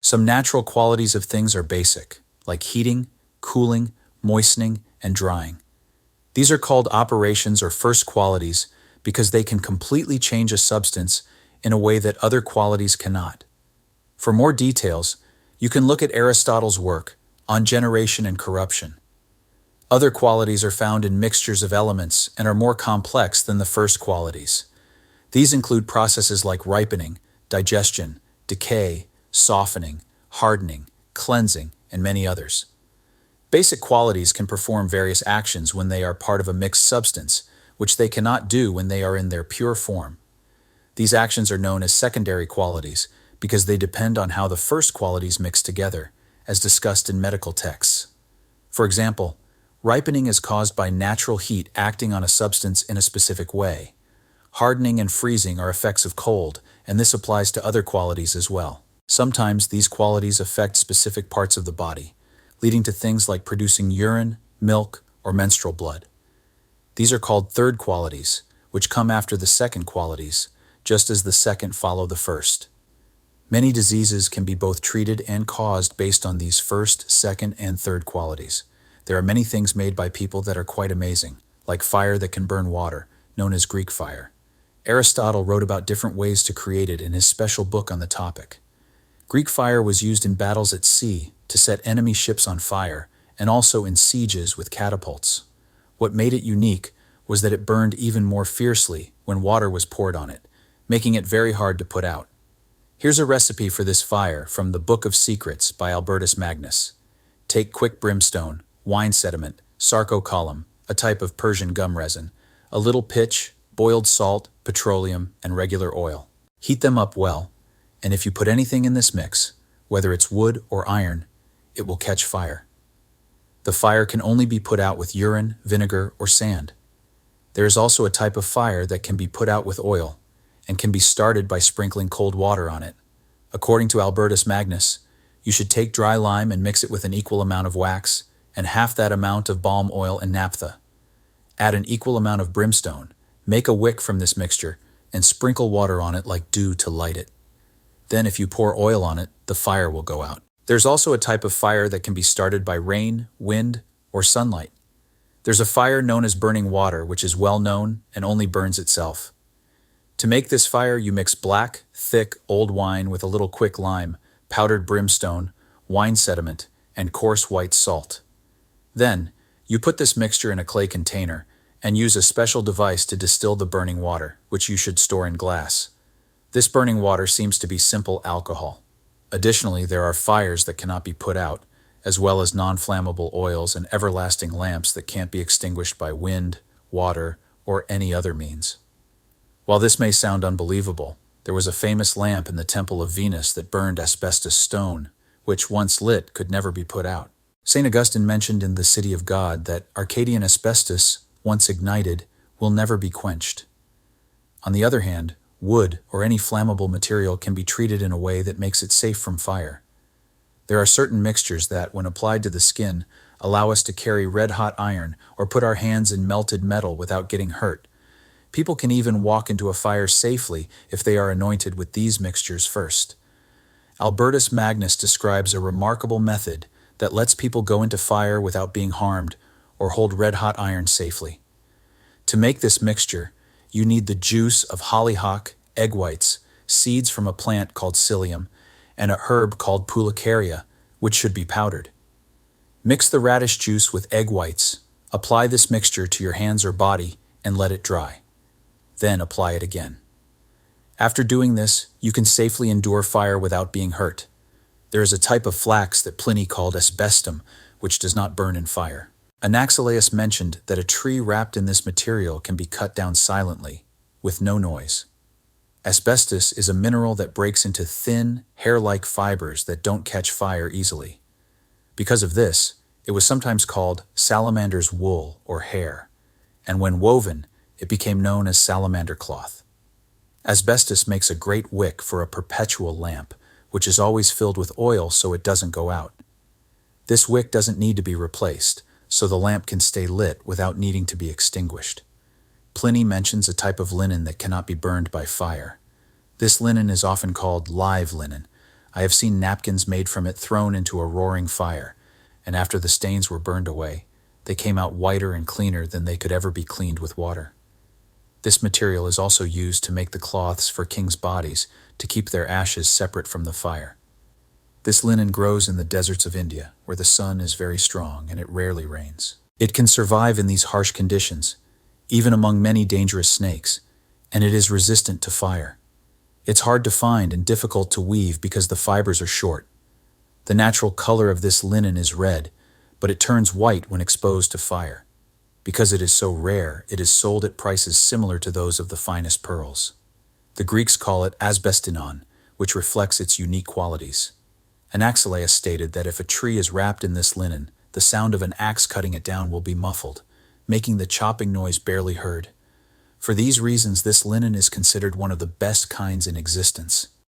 Some natural qualities of things are basic, like heating, cooling, moistening, and drying. These are called operations or first qualities because they can completely change a substance in a way that other qualities cannot. For more details, you can look at Aristotle's work on generation and corruption. Other qualities are found in mixtures of elements and are more complex than the first qualities. These include processes like ripening, digestion, decay, softening, hardening, cleansing, and many others. Basic qualities can perform various actions when they are part of a mixed substance, which they cannot do when they are in their pure form. These actions are known as secondary qualities because they depend on how the first qualities mix together, as discussed in medical texts. For example, ripening is caused by natural heat acting on a substance in a specific way. Hardening and freezing are effects of cold, and this applies to other qualities as well. Sometimes these qualities affect specific parts of the body, leading to things like producing urine, milk, or menstrual blood. These are called third qualities, which come after the second qualities, just as the second follow the first. Many diseases can be both treated and caused based on these first, second, and third qualities. There are many things made by people that are quite amazing, like fire that can burn water, known as Greek fire. Aristotle wrote about different ways to create it in his special book on the topic. Greek fire was used in battles at sea to set enemy ships on fire, and also in sieges with catapults. What made it unique was that it burned even more fiercely when water was poured on it, making it very hard to put out. Here's a recipe for this fire from the Book of Secrets by Albertus Magnus. Take quick brimstone, wine sediment, sarcocolumn, a type of Persian gum resin, a little pitch, boiled salt, petroleum, and regular oil. Heat them up well, and if you put anything in this mix, whether it's wood or iron, it will catch fire. The fire can only be put out with urine, vinegar, or sand. There is also a type of fire that can be put out with oil, and can be started by sprinkling cold water on it. According to Albertus Magnus, you should take dry lime and mix it with an equal amount of wax and half that amount of balm oil and naphtha. Add an equal amount of brimstone, make a wick from this mixture, and sprinkle water on it like dew to light it. Then if you pour oil on it, the fire will go out. There's also a type of fire that can be started by rain, wind, or sunlight. There's a fire known as burning water, which is well known and only burns itself. To make this fire, you mix black, thick, old wine with a little quick lime, powdered brimstone, wine sediment, and coarse white salt. Then, you put this mixture in a clay container and use a special device to distill the burning water, which you should store in glass. This burning water seems to be simple alcohol. Additionally, there are fires that cannot be put out, as well as non-flammable oils and everlasting lamps that can't be extinguished by wind, water, or any other means. While this may sound unbelievable, there was a famous lamp in the Temple of Venus that burned asbestos stone, which once lit could never be put out. St. Augustine mentioned in The City of God that Arcadian asbestos, once ignited, will never be quenched. On the other hand, wood or any flammable material can be treated in a way that makes it safe from fire. There are certain mixtures that, when applied to the skin, allow us to carry red-hot iron or put our hands in melted metal without getting hurt. People can even walk into a fire safely if they are anointed with these mixtures first. Albertus Magnus describes a remarkable method that lets people go into fire without being harmed or hold red-hot iron safely. To make this mixture, you need the juice of hollyhock, egg whites, seeds from a plant called psyllium, and a herb called pulicaria, which should be powdered. Mix the radish juice with egg whites, apply this mixture to your hands or body, and let it dry. Then apply it again. After doing this, you can safely endure fire without being hurt. There is a type of flax that Pliny called asbestum, which does not burn in fire. Anaxilaus mentioned that a tree wrapped in this material can be cut down silently, with no noise. Asbestos is a mineral that breaks into thin, hair-like fibers that don't catch fire easily. Because of this, it was sometimes called salamander's wool or hair, and when woven, it became known as salamander cloth. Asbestos makes a great wick for a perpetual lamp, which is always filled with oil so it doesn't go out. This wick doesn't need to be replaced, so the lamp can stay lit without needing to be extinguished. Pliny mentions a type of linen that cannot be burned by fire. This linen is often called live linen, I have seen napkins made from it thrown into a roaring fire, and after the stains were burned away, they came out whiter and cleaner than they could ever be cleaned with water. This material is also used to make the cloths for kings' bodies to keep their ashes separate from the fire. This linen grows in the deserts of India, where the sun is very strong and it rarely rains. It can survive in these harsh conditions, even among many dangerous snakes, and it is resistant to fire. It's hard to find and difficult to weave because the fibers are short. The natural color of this linen is red, but it turns white when exposed to fire. Because it is so rare, it is sold at prices similar to those of the finest pearls. The Greeks call it asbestinon, which reflects its unique qualities. Anaxilaus stated that if a tree is wrapped in this linen, the sound of an axe cutting it down will be muffled, making the chopping noise barely heard. For these reasons, this linen is considered one of the best kinds in existence.